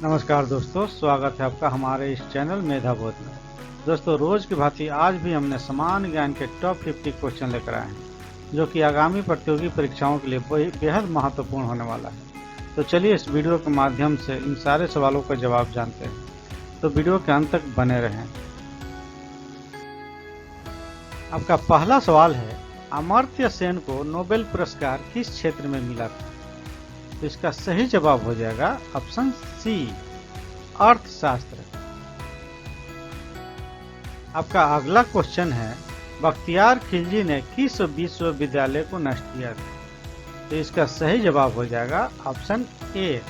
नमस्कार दोस्तों, स्वागत है आपका हमारे इस चैनल मेधा बोध में। दोस्तों, रोज की भांति आज भी हमने समान ज्ञान के टॉप 50 क्वेश्चन लेकर आए हैं, जो कि आगामी प्रतियोगी परीक्षाओं के लिए बेहद महत्वपूर्ण होने वाला है। तो चलिए इस वीडियो के माध्यम से इन सारे सवालों का जवाब जानते हैं। तो वीडियो के अंत तक बने रहें। आपका पहला सवाल है, अमर्त्य सेन को नोबेल पुरस्कार किस क्षेत्र में मिला था? तो इसका सही जवाब हो जाएगा ऑप्शन सी, अर्थशास्त्र। आपका अगला क्वेश्चन है, बख्तियार खिलजी ने किस विश्वविद्यालय को नष्ट किया था? तो इसका सही जवाब हो जाएगा ऑप्शन ए,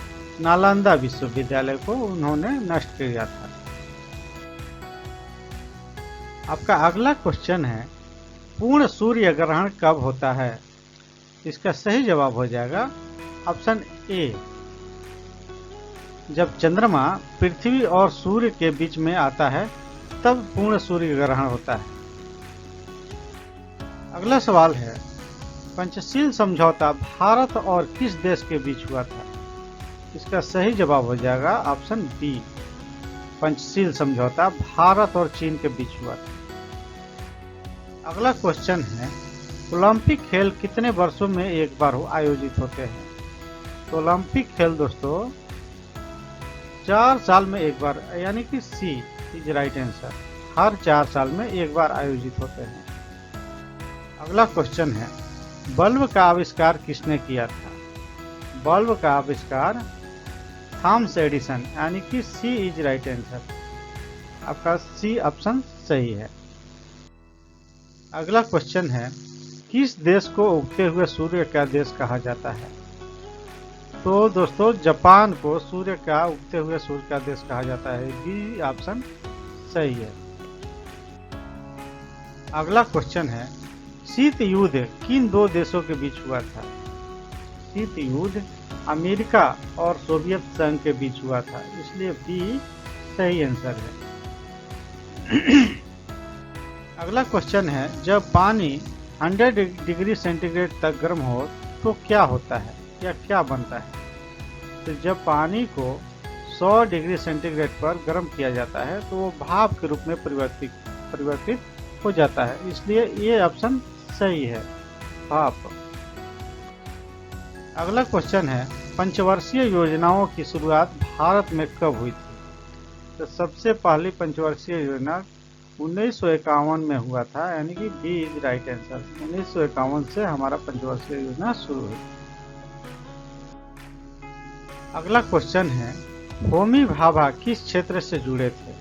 नालंदा विश्वविद्यालय को उन्होंने नष्ट किया था। आपका अगला क्वेश्चन है, पूर्ण सूर्य ग्रहण कब होता है? इसका सही जवाब हो जाएगा ऑप्शन ए, जब चंद्रमा पृथ्वी और सूर्य के बीच में आता है तब पूर्ण सूर्य ग्रहण होता है। अगला सवाल है, पंचशील समझौता भारत और किस देश के बीच हुआ था? इसका सही जवाब हो जाएगा ऑप्शन बी, पंचशील समझौता भारत और चीन के बीच हुआ था। अगला क्वेश्चन है, ओलंपिक खेल कितने वर्षों में एक बार आयोजित होते हैं? तो ओलंपिक खेल दोस्तों 4 साल में एक बार, यानी कि सी इज राइट आंसर, हर 4 साल में एक बार आयोजित होते हैं। अगला क्वेश्चन है, बल्ब का आविष्कार किसने किया था? बल्ब का आविष्कार थॉमस एडिसन, यानी कि सी इज राइट आंसर। आपका सी ऑप्शन सही है। अगला क्वेश्चन है, किस देश को उगते हुए सूर्य का देश कहा जाता है? तो दोस्तों जापान को सूर्य का उगते हुए सूर्य का देश कहा जाता है। बी ऑप्शन सही है। अगला क्वेश्चन है, शीत युद्ध किन 2 देशों के बीच हुआ था? शीत युद्ध अमेरिका और सोवियत संघ के बीच हुआ था, इसलिए बी सही आंसर है। अगला क्वेश्चन है, जब पानी 100 डिग्री सेंटीग्रेड तक गर्म हो तो क्या होता है या क्या बनता है? तो जब पानी को 100 डिग्री सेंटीग्रेड पर गर्म किया जाता है तो वो भाप के रूप में परिवर्तित हो जाता है, इसलिए ये ऑप्शन सही है, भाप। अगला क्वेश्चन है, पंचवर्षीय योजनाओं की शुरुआत भारत में कब हुई थी? तो सबसे पहली पंचवर्षीय योजना 1951 में हुआ था, यानी कि बी इज राइट आंसर। 1951 से हमारा पंचवर्षीय योजना शुरू हुई। अगला क्वेश्चन है, होमी भाभा किस क्षेत्र से जुड़े थे?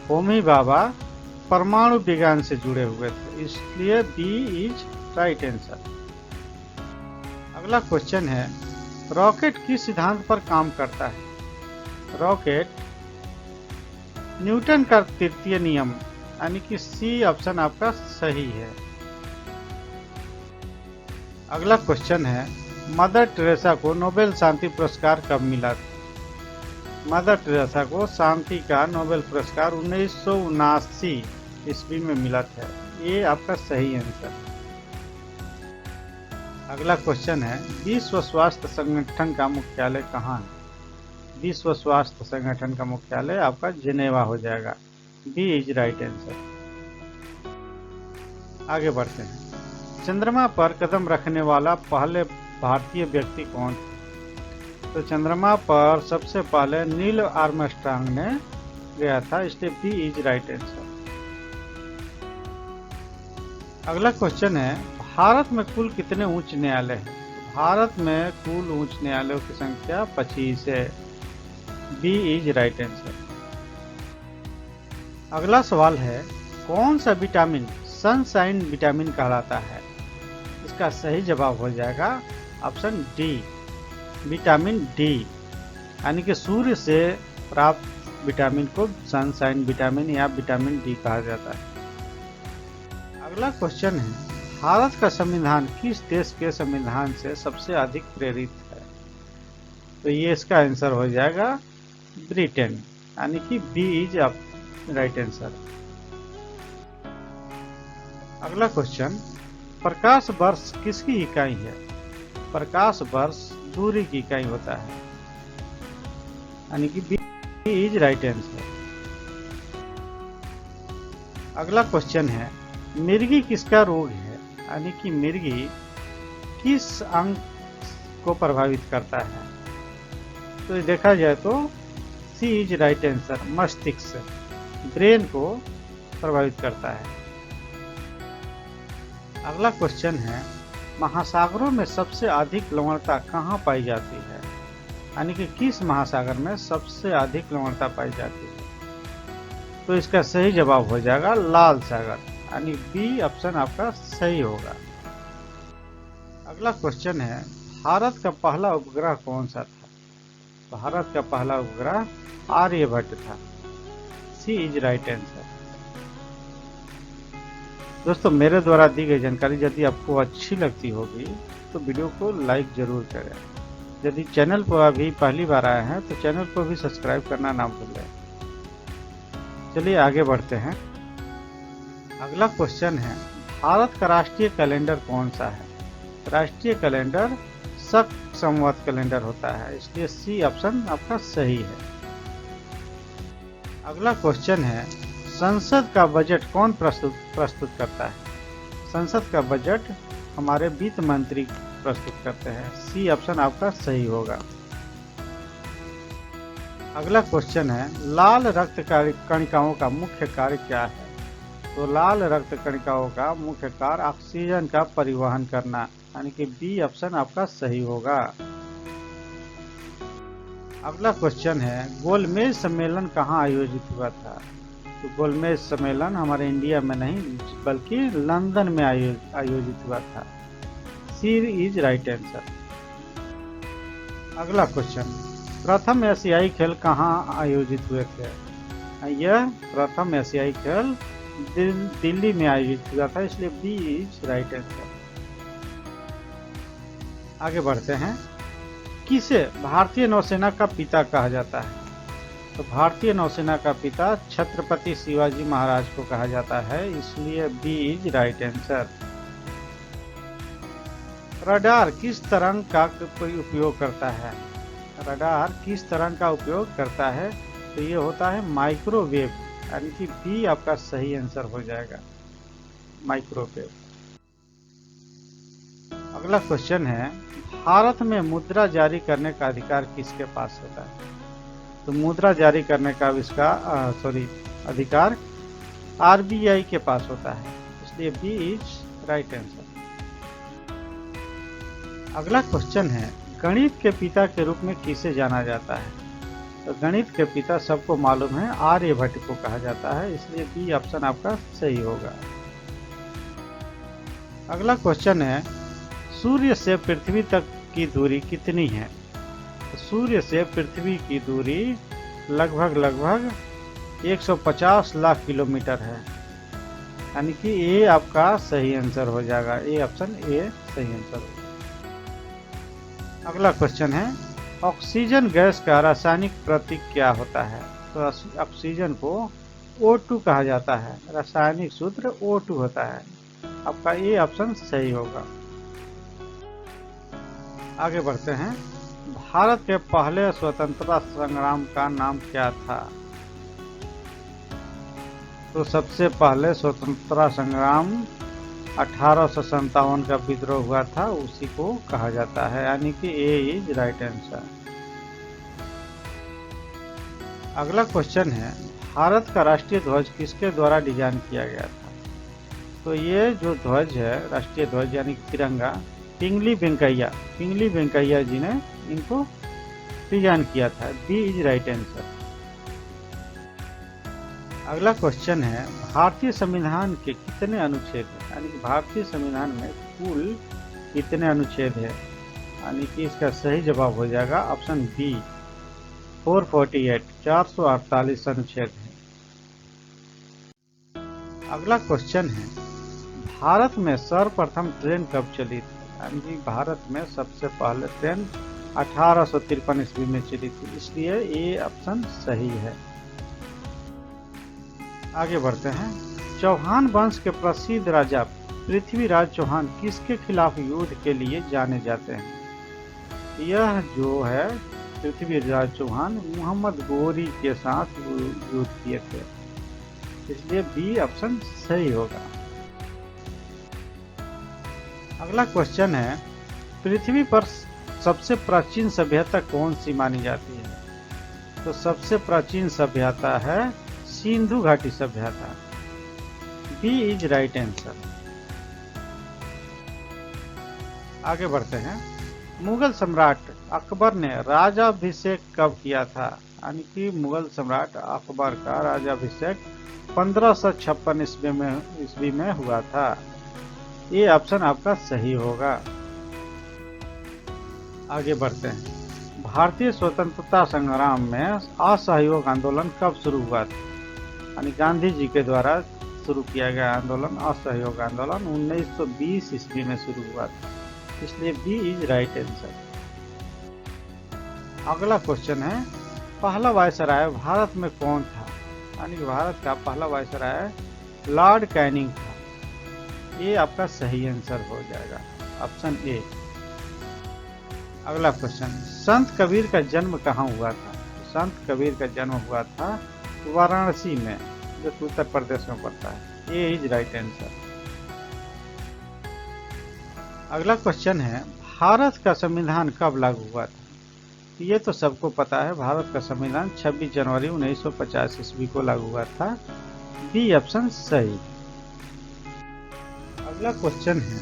होमी भाभा परमाणु विज्ञान से जुड़े हुए थे, इसलिए बी इज राइट आंसर। अगला क्वेश्चन है, रॉकेट किस सिद्धांत पर काम करता है? रॉकेट न्यूटन का तृतीय नियम, यानी कि सी ऑप्शन आपका सही है। अगला क्वेश्चन है, मदर टेरेसा को नोबेल शांति पुरस्कार कब मिला था? मदर टेरेसा को शांति का नोबेल पुरस्कार 1979 ईस्वी में मिला था, ये आपका सही आंसर है। अगला क्वेश्चन है, विश्व स्वास्थ्य संगठन का मुख्यालय कहाँ है? विश्व स्वास्थ्य संगठन का मुख्यालय आपका जेनेवा हो जाएगा, बी इज राइट आंसर। आगे बढ़ते हैं, चंद्रमा पर कदम रखने वाला पहले भारतीय व्यक्ति कौन थे? तो चंद्रमा पर सबसे पहले नील आर्मस्ट्रांग ने गया था, इसलिए बी इज राइट आंसर। अगला क्वेश्चन है, भारत में कुल कितने उच्च न्यायालय हैं? भारत में कुल उच्च न्यायालयों की संख्या 25 है, बी इज राइट आंसर। अगला सवाल है, कौन सा विटामिन सनशाइन विटामिन कहलाता है? इसका सही जवाब हो जाएगा ऑप्शन डी, विटामिन डी, यानी कि सूर्य से प्राप्त विटामिन को सनशाइन विटामिन या विटामिन डी कहा जाता है। अगला क्वेश्चन है, भारत का संविधान किस देश के संविधान से सबसे अधिक प्रेरित है? तो ये इसका आंसर हो जाएगा ब्रिटेन, यानी कि बी इज राइट आंसर। अगला क्वेश्चन, प्रकाश वर्ष किसकी इकाई है? प्रकाश वर्ष दूरी की इकाई होता है। यानी कि बी इज राइट आंसर। अगला क्वेश्चन है, मिर्गी किसका रोग है, यानी कि मिर्गी किस अंग को प्रभावित करता है। तो देखा जाए तो सी इज राइट आंसर, मस्तिष्क, ब्रेन को प्रभावित करता है। अगला क्वेश्चन है, महासागरों में सबसे अधिक लवणता कहाँ पाई जाती है, यानी कि किस महासागर में सबसे अधिक लवणता पाई जाती है। तो इसका सही जवाब हो जाएगा लाल सागर, यानी बी ऑप्शन आपका सही होगा। अगला क्वेश्चन है, भारत का पहला उपग्रह कौन सा था। भारत का पहला उपग्रह आर्यभट्ट था, सी इज राइट आंसर। दोस्तों, मेरे द्वारा दी गई जानकारी यदि आपको अच्छी लगती होगी तो वीडियो को लाइक जरूर करें। यदि चैनल पर अभी पहली बार आए हैं तो चैनल को भी सब्सक्राइब करना ना भूलें। चलिए आगे बढ़ते हैं। अगला क्वेश्चन है, भारत का राष्ट्रीय कैलेंडर कौन सा है। राष्ट्रीय कैलेंडर शक संवत कैलेंडर होता है, इसलिए सी ऑप्शन आपका सही है। अगला क्वेश्चन है, संसद का बजट कौन प्रस्तुत करता है। संसद का बजट हमारे वित्त मंत्री प्रस्तुत करते हैं, सी ऑप्शन आपका सही होगा। अगला क्वेश्चन है, लाल रक्त कणिकाओं का मुख्य कार्य क्या है। तो लाल रक्त कणिकाओं का मुख्य कार्य ऑक्सीजन का परिवहन करना, यानी कि बी ऑप्शन आपका सही होगा। अगला क्वेश्चन है, गोलमेज सम्मेलन कहाँ आयोजित हुआ था। तो गोलमेज सम्मेलन हमारे इंडिया में नहीं बल्कि लंदन में आयोजित हुआ था, सी इज राइट आंसर। अगला क्वेश्चन, प्रथम एशियाई खेल कहाँ आयोजित हुए थे। यह प्रथम एशियाई खेल दिल्ली में आयोजित हुआ था, इसलिए बी इज राइट आंसर। आगे बढ़ते हैं, किसे भारतीय नौसेना का पिता कहा जाता है। तो भारतीय नौसेना का पिता छत्रपति शिवाजी महाराज को कहा जाता है, इसलिए B is right answer. Radar किस तरंग का उपयोग करता है। रडार किस तरंग का उपयोग करता है, तो ये होता है माइक्रोवेव, यानी कि बी आपका सही आंसर हो जाएगा, माइक्रोवेव। अगला क्वेश्चन है, भारत में मुद्रा जारी करने का अधिकार किसके पास होता है। तो मुद्रा जारी करने का अधिकार आरबीआई के पास होता है, इसलिए बी इज राइट आंसर। अगला क्वेश्चन है, गणित के पिता के रूप में किसे जाना जाता है। तो गणित के पिता सबको मालूम है, आर्यभट्ट को कहा जाता है, इसलिए बी ऑप्शन आपका सही होगा। अगला क्वेश्चन है, सूर्य से पृथ्वी तक की दूरी कितनी है। तो सूर्य से पृथ्वी की दूरी लगभग 150 लाख किलोमीटर है, यानी कि ए आपका सही आंसर हो जाएगा, ए ऑप्शन ए सही आंसर होगा। अगला क्वेश्चन है, ऑक्सीजन गैस का रासायनिक प्रतीक क्या होता है। तो ऑक्सीजन को O2 कहा जाता है, रासायनिक सूत्र O2 होता है, आपका ए ऑप्शन सही होगा। आगे बढ़ते हैं, भारत के पहले स्वतंत्रता संग्राम का नाम क्या था। तो सबसे पहले स्वतंत्रता संग्राम 1857 का विद्रोह हुआ था, उसी को कहा जाता है, यानी कि ए इज राइट आंसर। अगला क्वेश्चन है, भारत का राष्ट्रीय ध्वज किसके द्वारा डिजाइन किया गया था। तो ये जो ध्वज है, राष्ट्रीय ध्वज यानी तिरंगा, पिंगली वेंकैया जी ने इनको डिजाइन किया था, बी इज राइट आंसर। अगला क्वेश्चन है, भारतीय संविधान के कितने अनुच्छेद हैं, यानी कि भारतीय संविधान में कुल कितने अनुच्छेद है, यानी कि इसका सही जवाब हो जाएगा ऑप्शन बी 448, 448 अनुच्छेद है। अगला क्वेश्चन है, भारत में सर्वप्रथम ट्रेन कब चली थी, यानी कि भारत में सबसे पहले ट्रेन 1853 ईस्वी में चली थी, इसलिए ये ऑप्शन सही है। आगे बढ़ते हैं, चौहान वंश के प्रसिद्ध राजा पृथ्वीराज चौहान किसके खिलाफ युद्ध के लिए जाने जाते हैं। यह जो है पृथ्वीराज चौहान मोहम्मद गोरी के साथ युद्ध किए थे, इसलिए बी ऑप्शन सही होगा। अगला क्वेश्चन है, पृथ्वी पर सबसे प्राचीन सभ्यता कौन सी मानी जाती है? तो सबसे प्राचीन सभ्यता है सिंधु घाटी सभ्यता। B is right answer. आगे बढ़ते हैं। मुगल सम्राट अकबर ने राजाभिषेक कब किया था? यानी कि मुगल सम्राट अकबर का राजाभिषेक 1556 ईस्वी में हुआ था। ये ऑप्शन आपका सही होगा। आगे बढ़ते हैं। भारतीय स्वतंत्रता संग्राम में असहयोग आंदोलन कब शुरू हुआ था? यानी गांधी जी के द्वारा शुरू किया गया आंदोलन असहयोग आंदोलन 1920 ईस्वी में शुरू हुआ था, इसलिए बी इज राइट आंसर। अगला क्वेश्चन है, पहला वायसराय भारत में कौन था? यानी भारत का पहला वायसराय लॉर्ड कैनिंग था। ये आपका सही आंसर हो जाएगा, ऑप्शन ए। अगला क्वेश्चन, संत कबीर का जन्म कहाँ हुआ था? संत कबीर का जन्म हुआ था वाराणसी में, जो उत्तर प्रदेश में पड़ता है। ये इज राइट आंसर। अगला क्वेश्चन है, भारत का संविधान कब लागू हुआ था? ये तो सबको पता है, भारत का संविधान 26 जनवरी 1950 ईस्वी को लागू हुआ था। बी ऑप्शन सही। अगला क्वेश्चन है,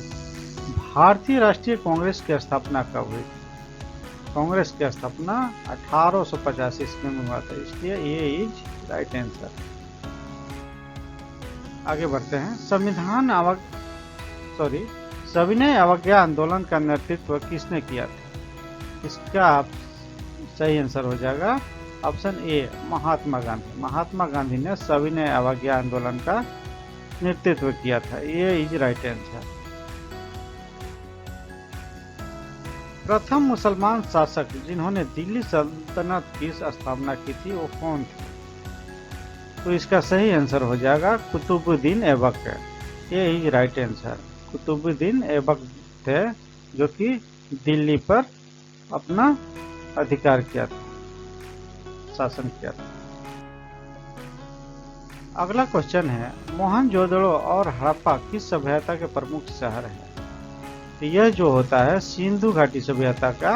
भारतीय राष्ट्रीय कांग्रेस की स्थापना कब हुई? कांग्रेस की स्थापना 1850 ईस्वी में हुआ था, इसलिए ये इज राइट आंसर। आगे बढ़ते हैं। सविनय अवज्ञा आंदोलन का नेतृत्व किसने किया था? इसका सही आंसर हो जाएगा ऑप्शन ए, महात्मा गांधी। महात्मा गांधी ने सविनय अवज्ञा आंदोलन का नेतृत्व किया था। ये इज राइट आंसर। प्रथम मुसलमान शासक जिन्होंने दिल्ली सल्तनत की स्थापना की थी वो कौन थे? तो इसका सही आंसर हो जाएगा कुतुबुद्दीन ऐबक। ये is right answer. Qutubuddin Aibak थे जो कि दिल्ली पर अपना अधिकार किया था, शासन किया था। अगला क्वेश्चन है, मोहनजोदड़ो और हड़प्पा किस सभ्यता के प्रमुख शहर हैं? तो यह जो होता है सिंधु घाटी सभ्यता का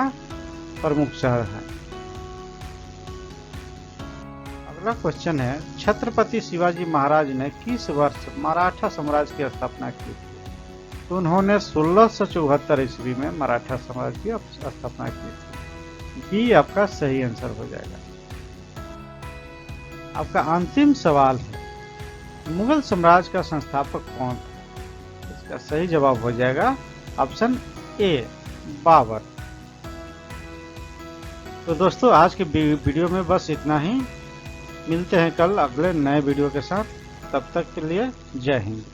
प्रमुख शहर है। अगला क्वेश्चन है, छत्रपति शिवाजी महाराज ने किस वर्ष मराठा साम्राज्य की स्थापना की? तो उन्होंने 1674 ईस्वी में मराठा साम्राज्य की स्थापना की थी। बी आपका सही आंसर हो जाएगा। आपका अंतिम सवाल है, मुगल साम्राज्य का संस्थापक कौन था? इसका सही जवाब हो जाएगा ऑप्शन ए, बाबर। तो दोस्तों आज के वीडियो में बस इतना ही। मिलते हैं कल अगले नए वीडियो के साथ। तब तक के लिए जय हिंद।